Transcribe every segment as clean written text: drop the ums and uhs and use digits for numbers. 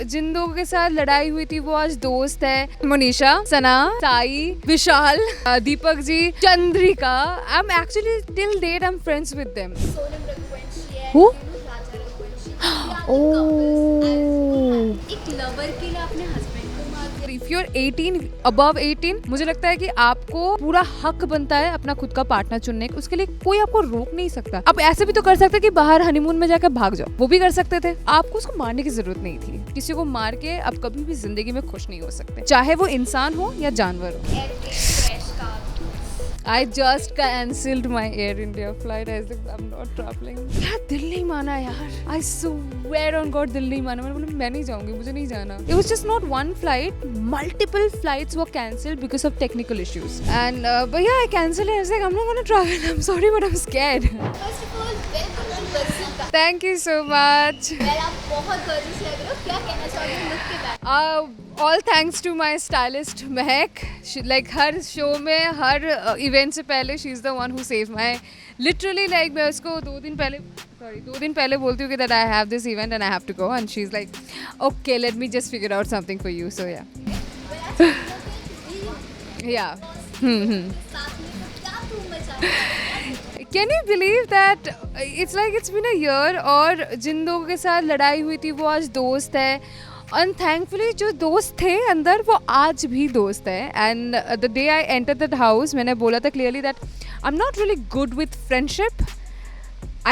जिन लोगों के साथ लड़ाई हुई थी वो आज दोस्त है। Manisha, Sana, Sai, Vishal, Deepak ji, Chandrika. I am actually till date I am friends with them. Who? एक लवर के लिए अपने हस्बैंड को मार दिया। If you're 18 above 18, मुझे लगता है कि आपको पूरा हक बनता है अपना खुद का पार्टनर चुनने का। उसके लिए कोई आपको रोक नहीं सकता। आप ऐसे भी तो कर सकते कि बाहर हनीमून में जाकर भाग जाओ, वो भी कर सकते थे। आपको उसको मारने की जरूरत नहीं थी। किसी को मार के आप कभी भी जिंदगी में खुश नहीं हो सकते, चाहे वो इंसान हो या जानवर हो। क्रैश का I just cancelled my Air India flight. I said I'm not traveling. यार दिल नहीं माना यार. I swear on God दिल नहीं माना. मैंने बोला मैं नहीं जाऊंगी, मुझे नहीं जाना. It was just not one flight. Multiple flights were cancelled because of technical issues. And but yeah, I cancelled it. I was like I'm not gonna travel. I'm sorry, but I'm scared. First of all welcome to बरसीका। Thank you so much. Well आप बहुत gorgeous लग रहे हो, क्या कहना चाहोगे look के बारे में? All thanks to my stylist Mahak. Like her show में हर इवेंट से पहले she is the one who saved my literally like मैं उसको 2 दिन पहले बोलती हूँ कि that I have this event and I have to go and she's like okay let me just figure out something for you so yeah. Yeah. साथ में तो क्या धूम मचा। Can you believe that it's like it's been a year और जिन लोगों के साथ लड़ाई हुई थी वो आज दोस्त है। And thankfully जो दोस्त थे अंदर वो आज भी दोस्त है। And the day I entered that house मैंने बोला था clearly that I'm not really good with friendship.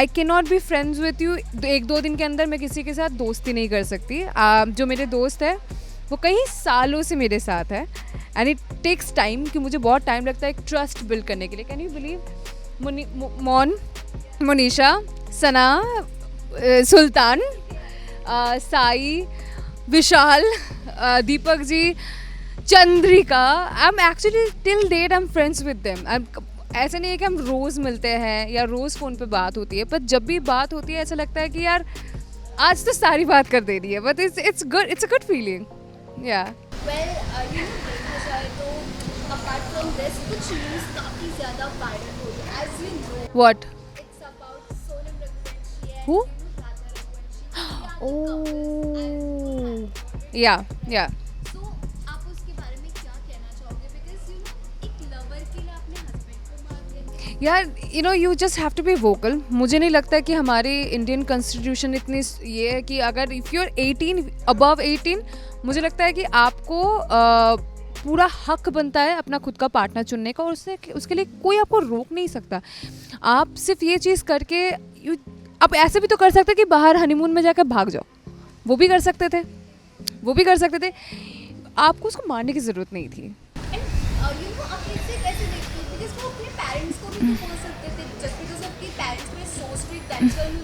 I cannot be friends with you. 1-2 दिन के अंदर मैं किसी के साथ दोस्ती नहीं कर सकती। जो मेरे दोस्त है वो कई सालों से मेरे साथ है एंड इट टेक्स टाइम कि मुझे बहुत टाइम लगता है एक ट्रस्ट बिल्ड करने के लिए। Can you believe Manisha, Sana, Sultan, Sai, Vishal, Deepak ji, Chandrika. I am actually till date I am friends with them. ऐसा नहीं है कि हम रोज़ मिलते हैं या रोज़ फ़ोन पे बात होती है, पर जब भी बात होती है ऐसा लगता है कि यार आज तो सारी बात कर दे रही है। But it's good, it's a good feeling. या वेल देखा जाए तो अपार्ट फ्रॉम दिस कुछ न्यूज़ काफ़ी ज़्यादा वायरल हो रही है as you know. What? It's about Sonam Raghuvanshi and Who? Raja Raghuvanshi. Oh. Yeah. तो आप उसके बारे में क्या कहना चाहोगे? बिकॉज यू नो एक लवर के लिए अपने हस्बैंड को मार दिया। यार you know you just have to be vocal. मुझे नहीं लगता कि हमारी इंडियन कॉन्स्टिट्यूशन इतनी ये है कि अगर इफ़ यू आर 18 अबव 18 मुझे लगता है कि आपको पूरा हक बनता है अपना खुद का पार्टनर चुनने का और उसके लिए कोई आपको रोक नहीं सकता। आप सिर्फ ये चीज़ करके आप ऐसे भी तो कर सकते कि बाहर हनीमून में जाकर भाग जाओ, वो भी कर सकते थे। आपको उसको मारने की ज़रूरत नहीं थी। एंड यू नो आप इसे कैसे देखते हो? बिकॉज वो अपने पेरेंट्स को भी तो बोल सकते थे, जस्ट बिकॉज आपके parents were so strict that's why you.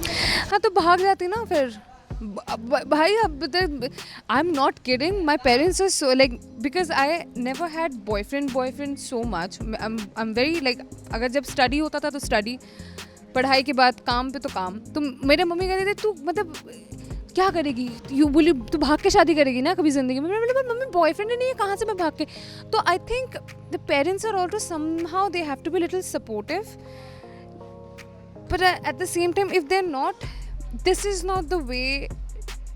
हाँ तो भाग जाती ना फिर। भाई अब I am not kidding, my parents are so like because I never had boyfriend so much. I am very like अगर जब स्टडी होता था तो स्टडी, पढ़ाई के बाद काम पे तो काम। तो मेरे मम्मी कहते थे तू मतलब क्या करेगी, यू बोली तू भाग के शादी करेगी ना कभी ज़िंदगी में। मैंने बोला मम्मी बॉयफ्रेंड ही नहीं है, कहाँ से मैं भाग के। तो I think the parents are also somehow they have to be little supportive, but at the same time if they are not, this is not the way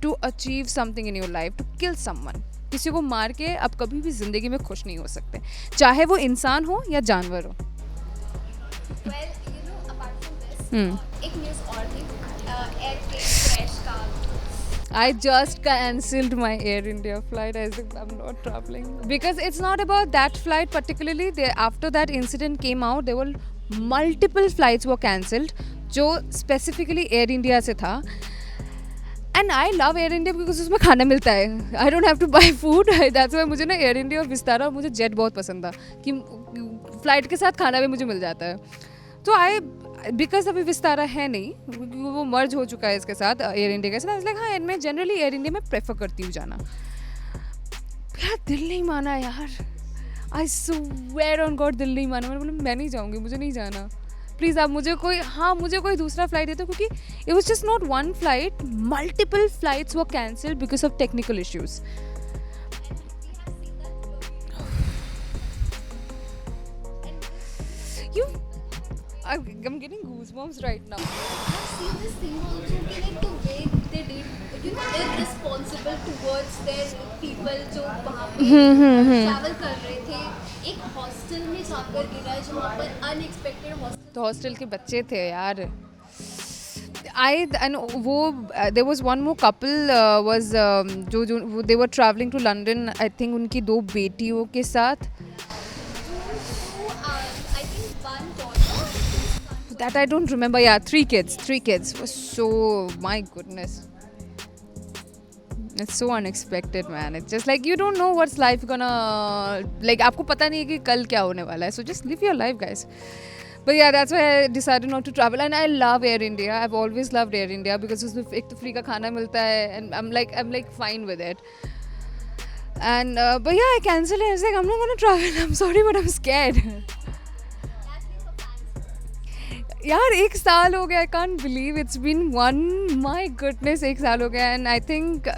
to achieve something in your life, to kill someone. किसी को मार के आप कभी भी ज़िंदगी में खुश नहीं हो सकते, चाहे वो इंसान हो या जानवर हो। Well you know apart from this एक न्यूज़ और थी एयरप्लेन क्रैश का। I just cancelled my Air India flight. I said I'm not traveling because it's not about that flight particularly. After that incident came out, there were multiple flights were cancelled जो specifically Air India से था. And I love Air India because उसमें खाना मिलता है. I don't have to buy food. That's why मुझे ना Air India और विस्तारा और मुझे जेट बहुत पसंद था कि फ्लाइट के साथ खाना भी मुझे मिल जाता है. तो बिकॉज अभी विस्तारा है नहीं, वो मर्ज हो चुका है इसके साथ एयर इंडिया के साथ। लाइक हाँ मैं जनरली एयर इंडिया में प्रेफर करती हूँ जाना। यार दिल नहीं माना यार, आई स्वेयर ऑन गॉड दिल नहीं माना। मैंने बोला मैं नहीं जाऊँगी, मुझे नहीं जाना। प्लीज़ आप मुझे कोई दूसरा फ्लाइट दे दो, क्योंकि it was just not one flight, multiple flights were cancelled because of technical issues. I'm getting goosebumps right now. I've seen this thing also कि like the way they did, you know, irresponsible towards their people जो वहाँ पे travel कर रहे थे, एक hostel में जाकर गिरा है जहाँ पर अनएक्सपेक्टेड हॉस्टल. तो हॉस्टल के बच्चे थे यार. I and वो there was one more couple was जो they were traveling to London. I think उनकी 2 बेटियों के साथ. I think one daughter. That I don't remember. Yeah, 3 kids. 3 kids. Was so, my goodness. It's so unexpected, man. It's just like you don't know what's life gonna like. आपको पता नहीं है कि कल क्या होने वाला है. So just live your life, guys. But yeah, that's why I decided not to travel. And I love Air India. I've always loved Air India because उसमें एक तो free का खाना मिलता है, and I'm like fine with it. And but yeah, I cancelled it. I was like, I'm not gonna travel. I'm sorry, but I'm scared. यार 1 साल हो गया. I can't believe it's been 1 my goodness 1 साल हो गया. And I think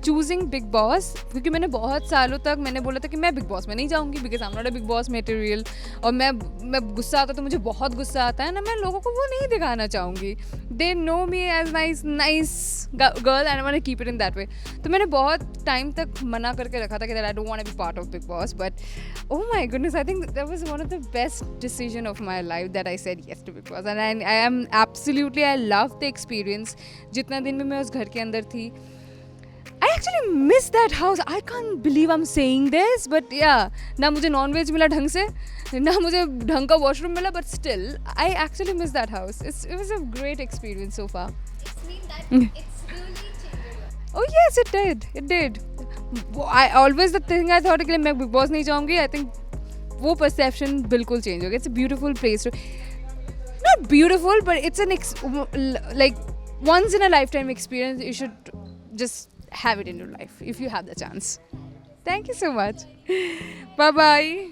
choosing Bigg Boss, क्योंकि मैंने बहुत सालों तक मैंने बोला था कि मैं बिग बॉस में नहीं जाऊंगी because I am not a big boss material. और मैं गुस्सा आता तो मुझे बहुत गुस्सा आता है ना, मैं लोगों को वो नहीं दिखाना चाहूँगी. They know me as nice girl and I want to keep it in that way. तो मैंने बहुत टाइम तक मना करके रखा था कि I don't want to be part of Bigg Boss. But oh my goodness, I think that was one of the best decision of my life that I said yes to Big Boss. And I am absolutely, I love the experience. जितना दिन में मैं उस घर के अंदर थी, I actually miss that house. I can't believe I'm saying this, but yeah, ना मुझे non-veg मिला ढंग से, ना मुझे ढंग का washroom मिला, but still, I actually miss that house. It was a great experience so far. It's mean that it's really changed your life. Oh yes, it did. It did. I always the thing I thought कि मैं Big Boss नहीं जाऊँगी. I think वो perception बिल्कुल change हो गया. It's a beautiful place to, not beautiful, but it's an like once in a lifetime experience. You should just have it in your life if you have the chance. Thank you so much. Bye bye.